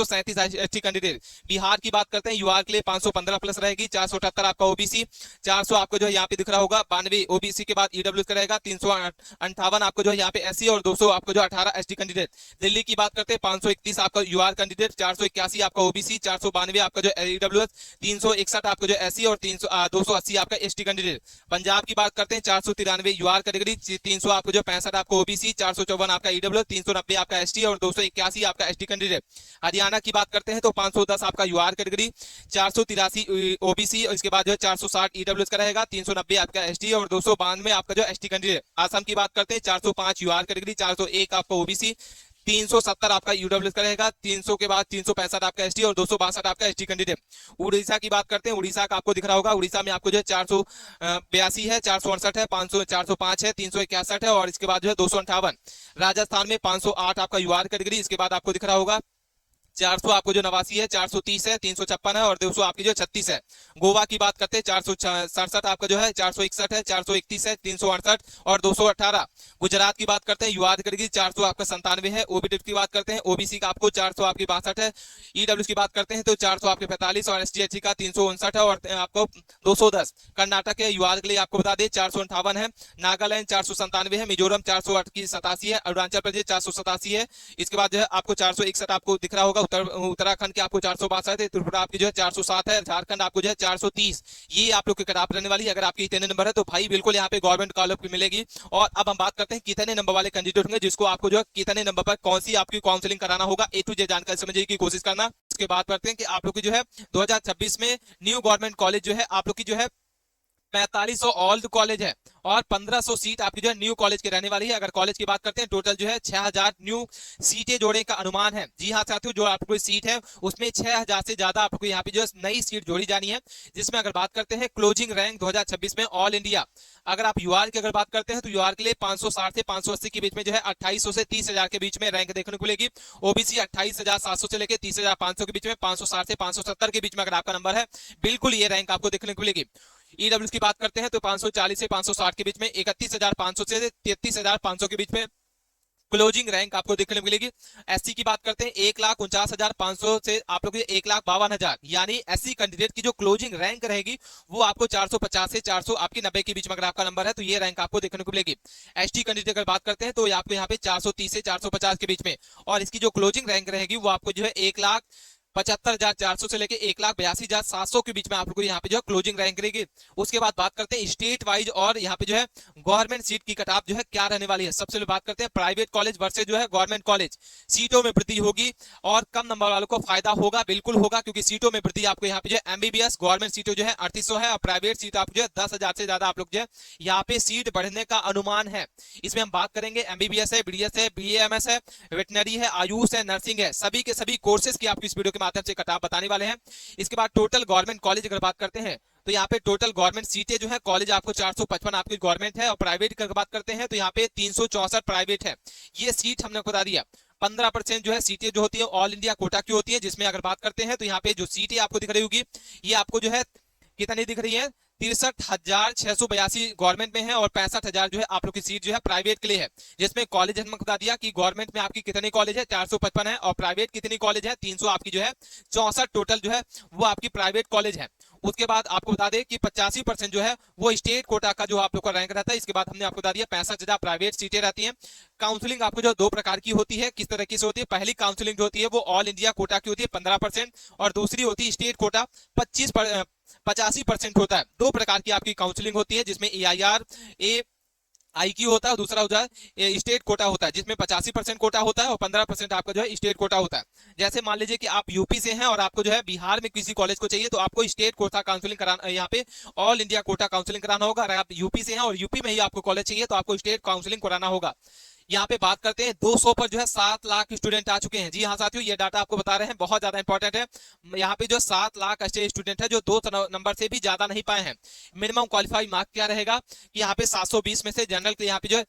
एसटी कैंडिडेट। बिहार की बात करते हैं यूआर के लिए 515 प्लस रहेगी, 478 आपका ओबीसी, 400 आपको जो है यहाँ पे दिख रहा होगा 92 ओबीसी के बाद ईडब्ल्यूएस का रहेगा, 358 आपको जो है यहाँ पे एससी और 200 आपको जो 18 एसटी कैंडिडेट। दिल्ली की बात करते हैं 531 आपका यूआर कैंडिडेट, 481 आपका ओबीसी, 492 आपका जो ईडब्ल्यूएस, 361 आपको जो एससी और 280 आपका एसटी कैंडिडेट। पंजाब की बात करते हैं 493 यूआर कैटेगरी, 300 आपको जो 65 आपको ओबीसी, 454 आपका ईडब्ल्यूएस, 390 आपका एसटी और 281 आपका एसटी कैंडिडेट। हरियाणा की बात करते हैं तो 510 आपका यूआर कैटेगरी, 483 ओबीसी और इसके बाद जो है 460 ईडब्ल्यूएस का रहेगा, 390 आपका एसटी और 292 आपका जो एसटी कैंडिडेट। असम की बात करते हैं 405 यूआर कैटेगरी, 401 आपका ओबीसी, 370 आपका यूडब्ल्यूएस का रहेगा, 300 के बाद 365 आपका एसटी और 262 आपका एसटी कैंडिडेट। उड़ीसा की बात करते हैं, उड़ीसा का आपको दिख रहा होगा, उड़ीसा में आपको जो है 482 है, 468 है, 500 405 है, 361 है और इसके बाद जो है 258। राजस्थान में 508 आपका यूआर कैटेगरी, इसके बाद आपको दिख रहा होगा 400 आपको जो 89 है, 430 है, 356 है और 200 आपकी जो 36 है। गोवा की बात करते हैं 467 आपका जो है, 461 है, 431 है, 368 और 218। गुजरात की बात करते हैं यूआर कैटेगरी 400 आपका 97 है, ओबीसी की बात करते हैं ओबीसी का आपको 400 आपकी 62 है, ईडब्ल्यूएस की बात करते हैं तो 400 आपके 45 और एसटी का 359 है और आपको 210। कर्नाटक है यूआर के लिए आपको बता दें 458 है, नागालैंड 497 है, मिजोरम 487 है, अरुणाचल प्रदेश 487 है, इसके बाद जो है आपको 461 आपको दिख रहा होगा, उत्तराखंड के आपको 462 है, त्रिपुरा आपकी जो है 407 है, झारखंड आपको जो है 430। ये आप लोग की कटाप रहने वाली है। अगर आपकी इतने नंबर है तो भाई बिल्कुल यहाँ पे गवर्नमेंट कॉलेज मिलेगी। और अब हम बात करते हैं कितने नंबर वाले कैंडिडेट होंगे जिसको आपको जो है कितने नंबर पर कौन सी आपकी काउंसलिंग कराना होगा, ए टू जेड जानकारी समझने की कोशिश करना। उसके बाद करते हैं कि आप लोग की जो है 2026 में न्यू गवर्नमेंट कॉलेज जो है आप लोग की जो है 4500 ओल्ड कॉलेज है और 1500 सीट आपकी जो है न्यू कॉलेज की रहने वाली है। अगर कॉलेज की बात करते हैं टोटल जो है 6000 न्यू सीटें जोड़ने का अनुमान है। जी हाँ साथियों, जो आपको सीट है उसमें 6000 से ज्यादा आपको यहाँ पे जो है नई सीट जोड़ी जानी है। जिसमें अगर बात करते हैं क्लोजिंग रैंक 2026 में ऑल इंडिया, अगर आप यूआर की अगर बात करते हैं तो यूआर के लिए 560 से 580 के बीच में जो है 2800 से 30000 के बीच में रैंक देखने को मिलेगी। ओबीसी 28700 से लेकर 30500 के बीच में, 560 से 570 के बीच में अगर आपका नंबर है बिल्कुल ये रैंक आपको देखने को मिलेगी। ईडब्ल्यूएस की बात करते हैं तो 540 से 560 के बीच में, 31500 से 33500 के बीच में क्लोजिंग रैंक आपको देखने को मिलेगी। एससी की बात करते हैं 1,49,500 से आप लोग 1,52,000, यानी एससी कैंडिडेट की जो क्लोजिंग रैंक रहेगी वो आपको 450 से 400 आपकी 90 के बीच में अगर आपका नंबर है तो ये रैंक आपको देखने को मिलेगी। एसटी कैंडिडेट अगर बात करते हैं तो आपको यहाँ पे 430 से 450 के बीच में, और इसकी जो क्लोजिंग रैंक रहेगी वो आपको जो है 1,75,400 से लेके 1,82,700 के बीच में आप लोग को यहाँ पे जो है क्लोजिंग रैंक रहेगी। उसके बाद बात करते हैं स्टेट वाइज और यहाँ पे जो है गवर्नमेंट सीट की कटाप जो है क्या रहने वाली है। सबसे पहले बात करते हैं प्राइवेट कॉलेज वर्सेस जो है गवर्नमेंट कॉलेज। सीटों में वृद्धि होगी और कम नंबर वालों को फायदा होगा, बिल्कुल होगा, क्योंकि सीटों में वृद्धि आपको यहाँ पे जो है एमबीबीएस गवर्नमेंट सीटों जो है 3800 है और प्राइवेट सीट आप जो है 10,000 से ज्यादा आप लोग जो है यहाँ पे सीट बढ़ने का अनुमान है। इसमें हम बात करेंगे एमबीबीएस है, बीडीएस है, बीएएमएस है, वेटनरी है, आयुष है, नर्सिंग है, सभी के सभी कोर्सेज की आपको इस वीडियो के माध्यम से कटाप बताने वाले हैं। इसके बाद टोटल गवर्नमेंट कॉलेज अगर बात करते हैं तो यहाँ पे टोटल गवर्नमेंट सीटें जो है कॉलेज आपको 455 आपकी गवर्नमेंट है और प्राइवेट की बात करते हैं तो यहाँ पे 364 प्राइवेट है। ये सीट हमने बता दिया। 15% जो है सीटें जो होती है ऑल इंडिया कोटा की होती है, जिसमें अगर बात करते हैं तो यहाँ पे जो सीटें आपको दिख रही होगी ये आपको जो है कितनी दिख रही है, 63,682 गवर्नमेंट में है और 65,000 जो है आप लोग की सीट जो है प्राइवेट के लिए है। जिसमें कॉलेज हमने बता दिया कि गवर्नमेंट में आपकी कितनी कॉलेज है 455 है और प्राइवेट कितनी कॉलेज है 300 आपकी जो है 64 टोटल जो है वो आपकी प्राइवेट कॉलेज है। उसके बाद आपको बता दें कि 85% जो है वो स्टेट कोटा का जो आप लोग का रैंक रहता है। इसके बाद हमने आपको बता दिया 65,000 प्राइवेट सीटें रहती हैं। काउंसलिंग आपको जो 2 प्रकार की होती है, किस तरीके से होती है। पहली काउंसलिंग जो होती है वो ऑल इंडिया कोटा की होती है 15%, और दूसरी होती है स्टेट कोटा 85% होता है। 2 प्रकार की आपकी काउंसलिंग होती है, जिसमें AIR IQ होता है, दूसरा होता है स्टेट कोटा होता है, जिसमें 85% कोटा होता है और 15% आपका जो है स्टेट कोटा होता है। जैसे मान लीजिए कि आप यूपी से हैं और आपको जो है बिहार में किसी कॉलेज को चाहिए, तो आपको स्टेट कोटा काउंसलिंग कराना, यहाँ पे ऑल इंडिया कोटा काउंसलिंग कराना होगा। अगर आप यूपी से हैं और यूपी में ही आपको कॉलेज चाहिए, तो आपको स्टेट काउंसलिंग कराना होगा। यहाँ पे बात करते हैं 200 पर जो है 7 लाख स्टूडेंट आ चुके हैं। जी हाँ साथियों, ये डाटा आपको बता रहे हैं, बहुत ज्यादा इंपॉर्टेंट है। यहाँ पे जो 7 लाख ऐसे स्टूडेंट है जो 2 नंबर से भी ज्यादा नहीं पाए हैं। मिनिमम क्वालिफाइड मार्क क्या रहेगा कि यहाँ पे 720 में से जनरल के यहाँ पे जो है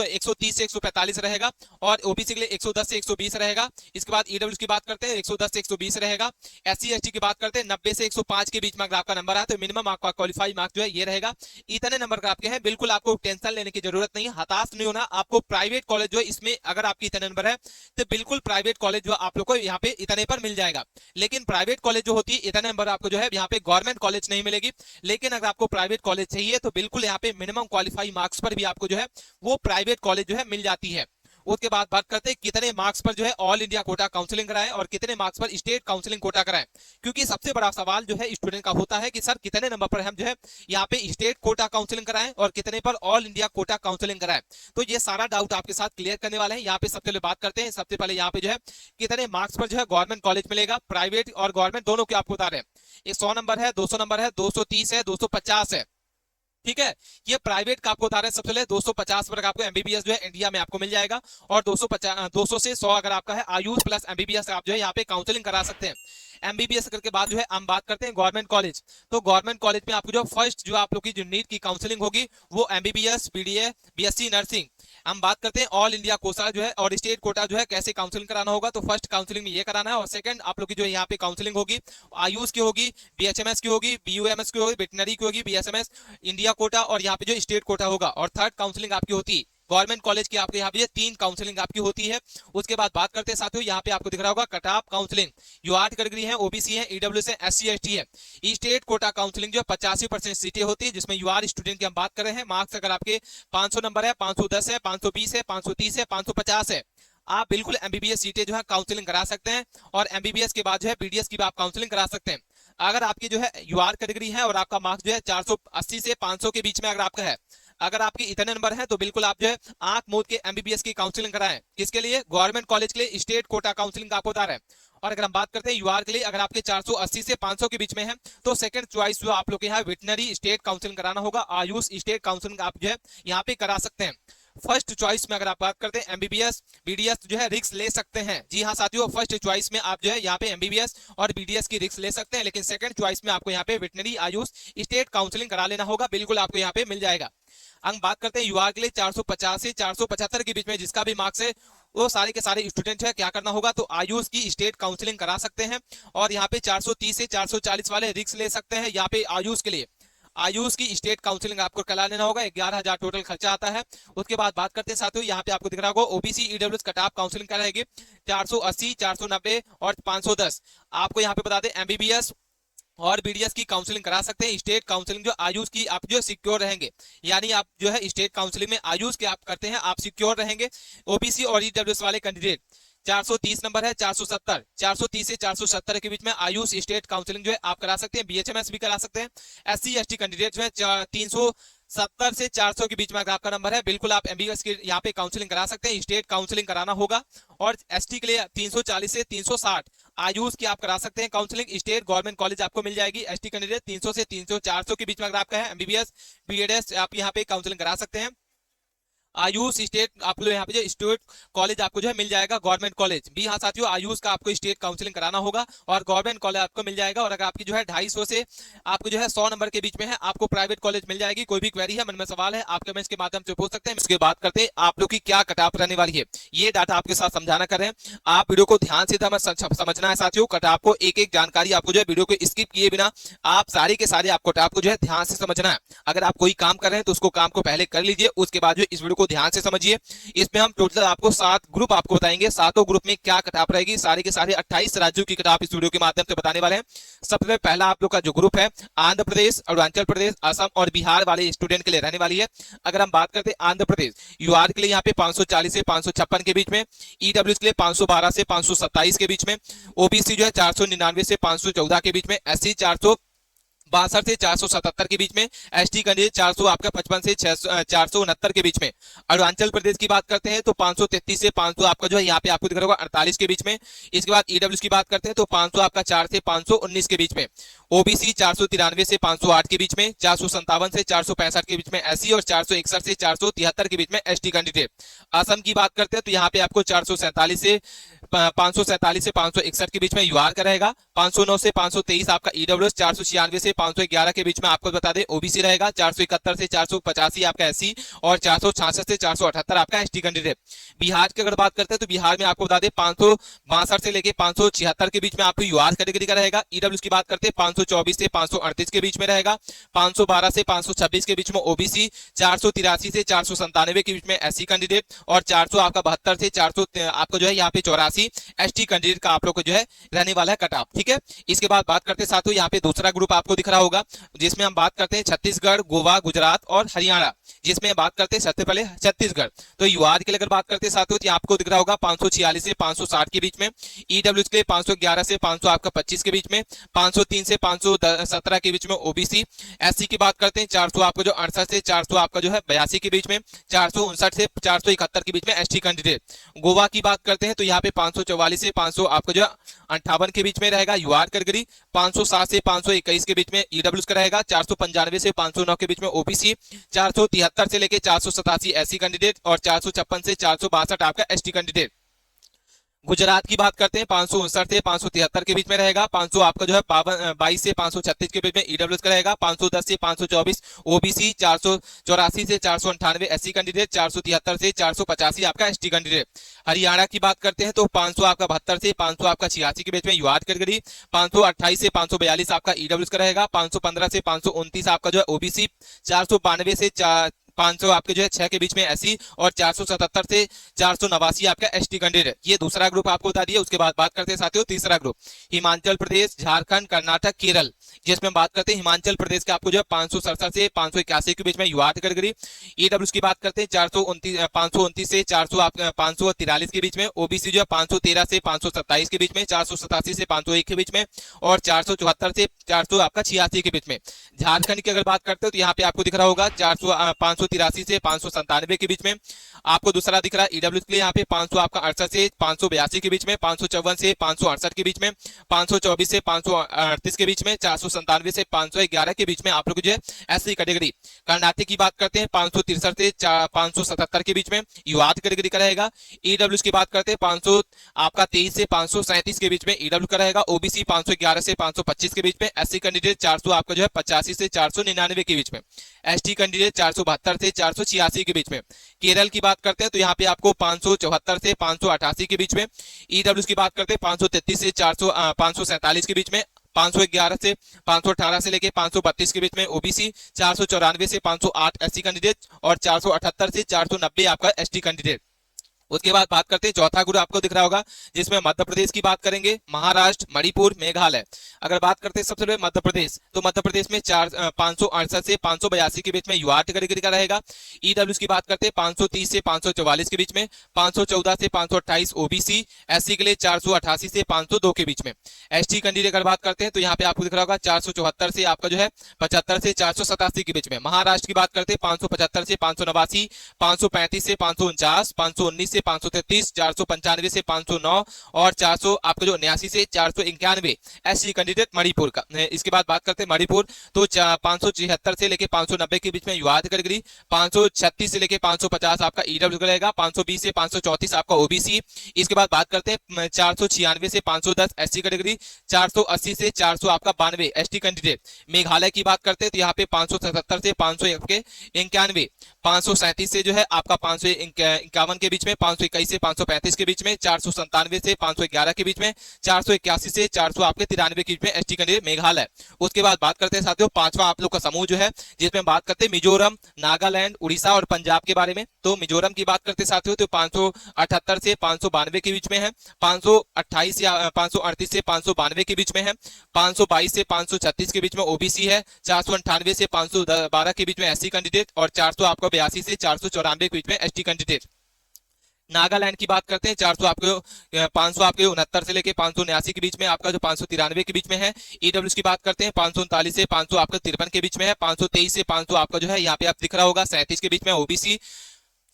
130 से 145 रहेगा, और ओबीसी के लिए 110 से 120 रहेगा। इसके बाद ईडब्ल्यू की बात करते हैं 110 से 120 रहेगा। SC ST की बात करते हैं 90 से 105 के बीच में अगर आपका नंबर है तो मिनिमम आपका क्वालिफाइड मार्क जो है ये रहेगा। इतने नंबर का आपके हैं, बिल्कुल आपको टेंशन लेने की जरूरत नहीं है, हताश नहीं होना। आपको प्राइवेट कॉलेज जो है इसमें अगर आपकी इतने नंबर है तो बिल्कुल प्राइवेट कॉलेज जो आप लोग को यहाँ पे इतने पर मिल जाएगा। लेकिन प्राइवेट कॉलेज जो होती है इतने नंबर आपको जो है यहाँ पे गवर्नमेंट कॉलेज नहीं मिलेगी। लेकिन अगर आपको प्राइवेट कॉलेज चाहिए तो बिल्कुल यहाँ पे मिनिमम क्वालिफाई मार्क्स पर भी आपको जो है वो प्राइवेट कॉलेज जो है मिल जाती है। उसके बाद बात करते हैं कितने मार्क्स पर जो है ऑल इंडिया कोटा काउंसलिंग कराएं और कितने मार्क्स पर स्टेट काउंसलिंग कोटा कराएं। क्योंकि सबसे बड़ा सवाल जो है स्टूडेंट का होता है कि सर कितने नंबर पर हम जो है यहाँ पे स्टेट कोटा काउंसलिंग कराएं और कितने पर ऑल इंडिया कोटा काउंसलिंग कराएं। तो ये सारा डाउट आपके साथ क्लियर करने वाले हैं। यहाँ पे सबसे पहले बात करते हैं, सबसे पहले यहाँ पे जो है कितने मार्क्स पर जो है गवर्नमेंट कॉलेज मिलेगा। प्राइवेट और गवर्नमेंट दोनों के आपको बता रहे हैं। 100 नंबर है, 200 नंबर है, 230 है, 250 है। ठीक है, ये प्राइवेट का आपको बता रहे हैं। सबसे पहले 250 पर आपको एमबीबीएस जो है इंडिया में आपको मिल जाएगा, और 200 से 100 अगर आपका है आयुष प्लस एमबीबीएस आप जो है यहाँ पे काउंसलिंग करा सकते हैं। एमबीबीएस करके बाद जो है हम बात करते हैं गवर्नमेंट कॉलेज। तो गवर्नमेंट कॉलेज में आपको जो फर्स्ट जो आप लोग की जो नीट की काउंसलिंग होगी वो एमबीबीएस, बीडीए, बीएससी नर्सिंग। हम बात करते हैं ऑल इंडिया कोटा जो है और स्टेट कोटा जो है कैसे काउंसलिंग कराना होगा। तो फर्स्ट काउंसलिंग में ये कराना है, और सेकंड आप लोग की जो यहाँ पे काउंसलिंग होगी आयुष की होगी, बीएचएमएस की होगी, बीयूएमएस की होगी, वेटनरी की होगी, बीएसएमएस, इंडिया कोटा, और यहाँ पे जो स्टेट कोटा होगा। और थर्ड काउंसलिंग आपकी होती है गवर्नमेंट कॉलेज की, आपके यहाँ पे 3 काउंसलिंग आपकी होती है। उसके बाद बात करते हैं साथियों, यहाँ पे आपको दिख रहा होगा cut off counselling. UR category है, ओबीसी है, ईडब्ल्यूएस है, SC ST है। स्टेट कोटा काउंसलिंग जो 85% सीटें होती है, जिसमें यूआर स्टूडेंट की हम बात कर रहे हैं। मार्क्स अगर आपके 500 नंबर है, 510 है, 520 है, 530 है, 550 है, आप बिल्कुल एमबीबीएस सीटें जो है काउंसलिंग करा सकते हैं। और एमबीबीएस के बाद जो है बीडीएस की भी आप काउंसलिंग करा सकते हैं। अगर आपकी जो है यूआर कैटेगरी है और आपका मार्क्स जो है 480 से 500 के बीच में अगर आपका है, अगर आपके इतने नंबर है, तो बिल्कुल आप जो है आंख मूंद के एमबीबीएस की काउंसलिंग कराएं। किसके लिए? गवर्नमेंट कॉलेज के लिए स्टेट कोटा काउंसलिंग आपको बता रहे हैं। और अगर हम बात करते हैं यूआर के लिए, अगर आपके 480 से 500 के बीच में है, तो सेकंड चॉइस जो आप लोग के यहाँ वेटनरी स्टेट काउंसलिंग कराना होगा। आयुष स्टेट काउंसलिंग आप जो है यहाँ पे करा सकते हैं। फर्स्ट चॉइस में अगर आप बात करते हैं एमबीबीएस, बीडीएस जो है रिस्क ले सकते हैं। जी हाँ साथियों, फर्स्ट चॉइस में आप जो है यहाँ पे एमबीबीएस और बीडीएस की रिस्क ले सकते हैं, लेकिन सेकंड चॉइस में आपको यहाँ पे वेटनरी आयुष स्टेट काउंसलिंग करा लेना होगा। बिल्कुल आपको यहाँ पे मिल जाएगा। हम बात करते हैं यूआर के लिए 450 से 475 के बीच में जिसका भी मार्क्स है, वो सारे के सारे स्टूडेंट है क्या करना होगा, तो आयुष की स्टेट काउंसलिंग करा सकते हैं। और यहाँ पे 430 से 440 वाले रिस्क ले सकते हैं। यहाँ पे आयुष के लिए आयुष की स्टेट काउंसलिंग आपको करा लेना होगा। 11,000 टोटल खर्चा आता है। उसके बाद बात करते हैं साथियों, यहाँ पे आपको दिख रहा होगा OBC EWS cut off counselling कराएगी 480, 490 और 510। आपको यहाँ पे बता दें एमबीबीएस और बीडीएस की काउंसलिंग करा सकते हैं। स्टेट काउंसलिंग जो आयुष की आप जो सिक्योर रहेंगे, यानी आप जो है स्टेट काउंसलिंग में आयुष के आप करते हैं, आप सिक्योर रहेंगे। ओबीसी और ईडब्ल्यूएस वाले कैंडिडेट 430 नंबर है, 470, 430 से 470 के बीच में आयुष स्टेट काउंसलिंग जो है आप करा सकते हैं। बीएचएमएस भी करा सकते हैं। SC ST कैंडिडेट जो है 370 से 400 के बीच में अगर आपका नंबर है, बिल्कुल आप एमबीबीएस की यहाँ पे काउंसलिंग करा सकते हैं। स्टेट काउंसलिंग कराना होगा। और एसटी के लिए 340 से 360 आयुष की आप करा सकते हैं काउंसलिंग। स्टेट गवर्नमेंट कॉलेज आपको मिल जाएगी। एसटी कैंडिडेट 300 से 400 के बीच में अगर आपका है, एमबीबीएस बीएडएस आप यहाँ पे काउंसलिंग करा सकते हैं। आयुष स्टेट आप लोग यहाँ पे जो स्टेट कॉलेज आपको जो है मिल जाएगा, गवर्नमेंट कॉलेज भी। हाँ साथियों, आयुष का आपको स्टेट काउंसलिंग कराना होगा और गवर्नमेंट कॉलेज आपको मिल जाएगा। और अगर आपकी जो है 250 से आपको जो है 100 नंबर के बीच में है, आपको प्राइवेट कॉलेज मिल जाएगी। कोई भी क्वेरी है, मन में सवाल है, आप कमेंट्स के माध्यम से पूछ सकते हैं। इसके बात करते हैं आप लोग की क्या कट ऑफ रहने वाली है, ये डाटा आपके साथ समझाना कर रहे हैं। आप वीडियो को ध्यान से समझना है साथियों। कट ऑफ को एक एक जानकारी आपको जो है वीडियो को स्किप किए बिना आप सारे के सारे आपको कट ऑफ को जो है ध्यान से समझना है। अगर आप कोई काम कर रहे हैं तो उसको काम को पहले कर लीजिए, उसके बाद जो इस वीडियो को को ध्यान से समझिए। इसमें हम टोटल आपको 7 ग्रुप आपको बताएंगे, सातों ग्रुप में क्या कट ऑफ रहेगी, सारे के सारे 28 राज्यों की कट ऑफ इस वीडियो के माध्यम से बताने वाले हैं। सबसे पहला आप लोग का जो ग्रुप है आंध्र प्रदेश, अरुणाचल प्रदेश, असम और बिहार वाले स्टूडेंट के लिए रहने वाली है। अगर हम बात करते हैं आंध्र प्रदेश, यूआर के लिए यहाँ पे 540 से 556 के बीच में, ईडब्ल्यूएस के लिए 512 से 527 के बीच में, ओबीसी जो है 499 से 514 के बीच में, एससी 462 से 477 के बीच में, एसटी कैंडिडेट 400 आपका 55 से 469 के बीच में। अरुणाचल प्रदेश की बात करते हैं तो 533 से 500 आपका जो है यहाँ पे आपको दिख रहा होगा 48 के बीच में। इसके बाद ईडब्ल्यूएस की बात करते हैं तो 500 आपका 4 से 519 के बीच में, ओबीसी 493 से 508 के बीच में, 457 से 465 के बीच में एससी और 461 से 473 के बीच में एसटी कैंडिडेट। असम की बात करते हैं तो यहाँ पे आपको 447 से 561 के बीच में यूआर का रहेगा, 509 से 523 आपका ईडब्ल्यूएस, 496 से 511 के बीच में आपको बता दें ओबीसी रहेगा, 471 से 485 आपका एससी और 466 से 478 आपका एसटी कैंडिडेट। बिहार की अगर बात करते हैं तो बिहार में आपको बता दें 562 से लेके 576 के बीच में आपको यूआर कैटेगरी का रहेगा। ईडब्ल्यूएस की बात करते हैं 524 से 538 के बीच में रहेगा, 512 से 526 के बीच में ओबीसी, 483 से 497 के बीच में एससी कैंडिडेट और 472 से 400 आपको जो है यहाँ पे 84 एसटी कैंडिडेट का आप लोग को जो है रहने वाला है कट ऑफ। ठीक है, इसके बाद बात करते हैं साथियों यहाँ पे दूसरा ग्रुप आपको दिख रहा होगा जिसमें हम बात करते हैं छत्तीसगढ़, गोवा, गुजरात और हरियाणा, जिसमें बात करते हैं सबसे पहले छत्तीसगढ़। तो यूआर के लिए अगर बात करते हैं साथियों तो आपको दिख रहा होगा 546 से 560 के बीच में, ईडब्ल्यूएस के लिए 511 से 500 आपका 25 के बीच में, 503 से 517 के बीच में ओबीसी। एससी की बात करते हैं 400 आपको जो 68 से 400 आपका जो है 82 के बीच में, 459 से 471 के बीच में एसटी कैंडिडेट। गोवा की बात करते हैं तो यहाँ पे 544 से 500 आपको जो 58 के बीच में रहेगा यूआर कैटेगरी, 507 से 521 के बीच में ईडब्ल्यूएस का रहेगा, 495 से 509 के बीच में ओबीसी, 473 से लेके 487 एससी कैंडिडेट और 456 से 462 आपका एसटी कैंडिडेट। गुजरात की बात करते हैं 559 से 573 के बीच में रहेगा, 500 आपका जो है 22 से 536 के बीच में ईडब्ल्यूएस का रहेगा, 510 से 524 ओबीसी, 484 से 498 एससी कैंडिडेट, 473 से 485 आपका एसटी कैंडिडेट। हरियाणा की बात करते हैं तो 500 आपका 72 से 500 आपका 86 के बीच में यूआर कैटेगरी, 528 से 542 आपका ईडब्ल्यूएस का रहेगा, 515 से 529 आपका जो है ओबीसी, 492 से 500 आपके जो है 6 के बीच में एससी और 477 से 489 आपका एसटी कैंडिडेट। ये दूसरा ग्रुप आपको बता दिया। उसके बाद बात करते हैं साथियों तीसरा ग्रुप हिमाचल प्रदेश, झारखंड, कर्नाटक, केरल, जिसमें बात करते हैं हिमाचल प्रदेश के आपको जो है 567 से 581 के बीच में यूआर कैटेगरी। ईडब्ल्यूएस की बात करते हैं 529 से 543 के बीच में, ओबीसी जो है 513 से 527 के बीच में, 487 से 501 के बीच में और 474 से 400 आपका 86 के बीच में। झारखंड की अगर बात करते हो तो यहाँ पे आपको दिख रहा होगा 583 से 597 के बीच में। आपको दूसरा दिख रहा है ईडब्ल्यूएस के लिए यहाँ पे 500 आपका 68 से 582 के बीच में, 554 से 568 के बीच में, 524 से 538 के बीच में, 497 से 511 के बीच में आप लोग जो है एससी कैटेगरी। कर्नाटक की बात करते हैं 563 से 577 के बीच में यूआर कैटेगरी का रहेगा। ईडब्ल्यूएस की बात करते हैं 500 आपका 23 से 537 के बीच में ईडब्ल्यू का रहेगा, ओबीसी 511 से 525 के बीच में, एससी कैंडिडेट 400 आपका जो है 85 से 499 के बीच में, एसटी कैंडिडेट 472 से 486 के बीच में। केरल की बात करते हैं तो यहाँ पे आपको 574 से 588 के बीच में, ईडब्ल्यूएस की बात करते हैं 533 से 547 के बीच में, 511 से 518 से लेके 532 के बीच में ओबीसी, 494 से 508 एससी कैंडिडेट और 478 से 490 आपका एसटी कैंडिडेट। उसके बाद बात करते हैं चौथा ग्रुप आपको दिख रहा होगा जिसमें मध्य प्रदेश की बात करेंगे, महाराष्ट्र, मणिपुर, मेघालय। अगर बात करते हैं सबसे पहले मध्य प्रदेश तो मध्य प्रदेश में 568 से 582 के बीच में यूआर कैटेगरी का रहेगा। ईडब्ल्यूएस की बात करते हैं 530 से 544 के बीच में, 514 से 528 ओबीसी, एससी के लिए 488 से 502 के बीच में। एसटी कैंडिडेट अगर बात करते हैं तो यहाँ पे आपको दिख रहा होगा 474 से आपका जो है 75 से 487 के बीच में। महाराष्ट्र की बात करते हैं 575 से 589, 535 से 549, 519 से 533, 495 से 509 और 400 आपका जो 89 से 491 एससी कैंडिडेट मणिपुर का। इसके बाद बात करते हैं मणिपुर तो 576 से लेके 590 के बीच में यूआर कैटेगरी, 536 से लेके 550 आपका ईडब्ल्यू का रहेगा, 520 से 534 आपका ओबीसी। इसके बाद बात करते हैं 496 से 510 एससी कैटेगरी, 480 से 400 आपका 92 एसटी कैंडिडेट। मेघालय की बात करते हैं तो यहाँ पे 577 से 591, 537 से जो है आपका 551 के बीच में, 521 से 535 के बीच में, 497 से 511 के बीच में, 481 से 400 आपके 93 के बीच में एसटी कैंडिडेट मेघालय। उसके बाद बात करते हैं साथियों पांचवा आप लोग का समूह जो है, जिसमें बात करते हैं मिजोरम, नागालैंड, उड़ीसा और पंजाब के बारे में। तो मिजोरम की बात करते साथियों तो 578 से 592 के बीच में है, 528 या 538 से 592 के बीच में है, 522 से 536 के बीच में ओबीसी है, 498 से 512 के बीच में एससी कैंडिडेट और 400 आपको 82 से 494 के बीच में एसटी कैंडिडेट। नागालैंड की बात करते हैं 400 आपके 500 आपके 69 से लेके 579 के बीच में आपका जो 593 के बीच में है। ईडब्ल्यूएस की बात करते हैं 539 से 500 आपका 53 के बीच में है, 523 से 500 आपका जो है यहाँ पे आप दिख रहा होगा 37 के बीच में ओबीसी,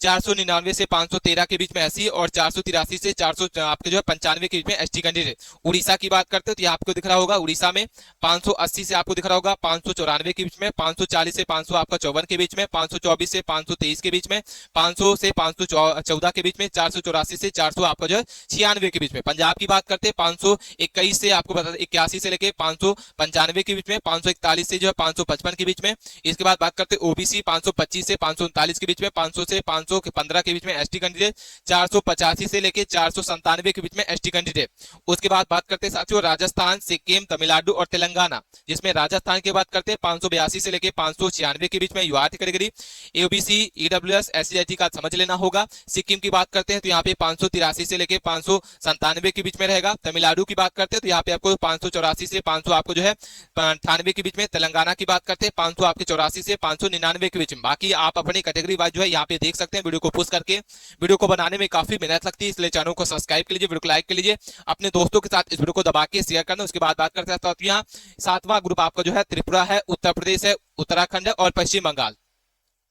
499 से 513 के बीच में एससी और 483 से 400 आपके जो है 95 के बीच में एसटी कैंडिडेट। उड़ीसा की बात करते हैं तो ये आपको दिख रहा होगा उड़ीसा में 580 से आपको दिख रहा होगा 594 के बीच में, 540 से 500 आपका 54 के बीच में, 524 से 523 के बीच में, 500 से 514 के बीच में, 484 से 400 आपका जो है 96 के बीच में। पंजाब की बात करते हैं 521 से आपको बता 81 से लेके 595 के बीच में, 541 से जो है 555 के बीच में। इसके बाद बात करते हैं ओबीसी 525 से 539 के बीच में, 500 से 515 के बीच में एसटी कैंडिडेट, 485 से लेके 497 के बीच में एसटी कैंडिडेट। उसके बाद बात करते हैं साथियों राजस्थान, सिक्किम, तमिलनाडु और तेलंगाना, जिसमें राजस्थान की बात करते हैं 582 से लेके 596 के बीच में यूआरटी कैटेगरी, ओबीसी, ईडब्ल्यूएस, एससीआईटी का समझ लेना होगा। सिक्किम की बात करते हैं तो यहाँ पे 583 से लेके 597 के बीच में रहेगा। तमिलनाडु की बात करते हैं तो यहाँ पे आपको 584 से 500 आपको जो है 98 के बीच में। तेलंगाना की बात करते हैं 500 आपके 84 से 599 के बीच में। बाकी आप अपनी कैटेगरी वाइज जो है यहाँ पे देख सकते हैं। वीडियो को पोस्ट करके, वीडियो को बनाने में काफी मेहनत लगती है, इसलिए चैनल को सब्सक्राइब कर लीजिए, वीडियो को लाइक कर लीजिए, अपने दोस्तों के साथ इस वीडियो को दबा के शेयर करना। उसके बाद बात करते हैं तो यहाँ 7वां ग्रुप आपका जो है त्रिपुरा है, उत्तर प्रदेश है, उत्तराखंड है और पश्चिम बंगाल,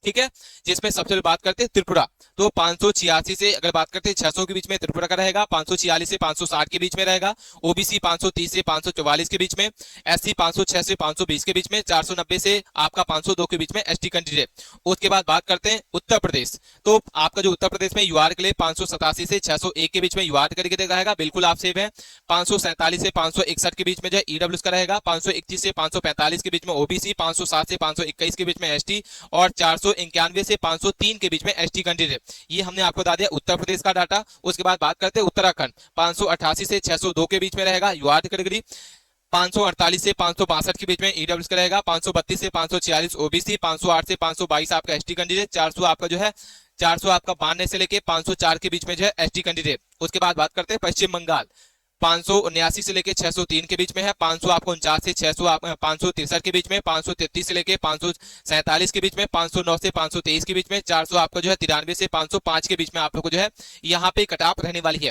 ठीक है। जिसमें सबसे पहले बात करते हैं त्रिपुरा, तो 586 से अगर बात करते हैं 600 के बीच में त्रिपुरा का रहेगा, 546 से 560 के बीच में रहेगा, ओबीसी 530 से 544 के बीच में, एससी 506 से 520 के बीच में, 490 से आपका 502 के बीच में एसटी कैंडिडेट। उसके बाद बात करते हैं उत्तर प्रदेश, तो आपका जो उत्तर प्रदेश में यूआर के लिए 587 से 601 के बीच में यूआर करके रहेगा, बिल्कुल आप सेव है। 547 से 561 के बीच में जो है ईडब्ल्यूएस का रहेगा, 521 से 545 के बीच में ओबीसी, 507 से 521 के बीच में एसटी और 491 से 503 के बीच में एसटी कैंडिडेट। ये हमने आपको बता दिया उत्तर प्रदेश का डाटा। उसके बाद बात करते हैं उत्तराखंड, 588 से 602 के बीच में रहेगा यूआर कैटेगरी, 548 से 562 के बीच में ईडब्ल्यूएस का रहेगा, 532 से 546 ओबीसी, 508 से 522 आपका एसटी कैंडिडेट, 400 आपका जो है 400 आपका 92 से लेके 504 के बीच में जो है एसटी कैंडिडेट। उसके बाद बात करते हैं पश्चिम बंगाल, 579 से लेके 603 के बीच में है, 500 आपको 49 से 600 563 के बीच में, 533 से लेके 547 के बीच में, 509 से 523 के बीच में, 400 आपको जो है 93 से 505 के बीच में आप लोग को जो है यहाँ पे कट ऑफ रहने वाली है।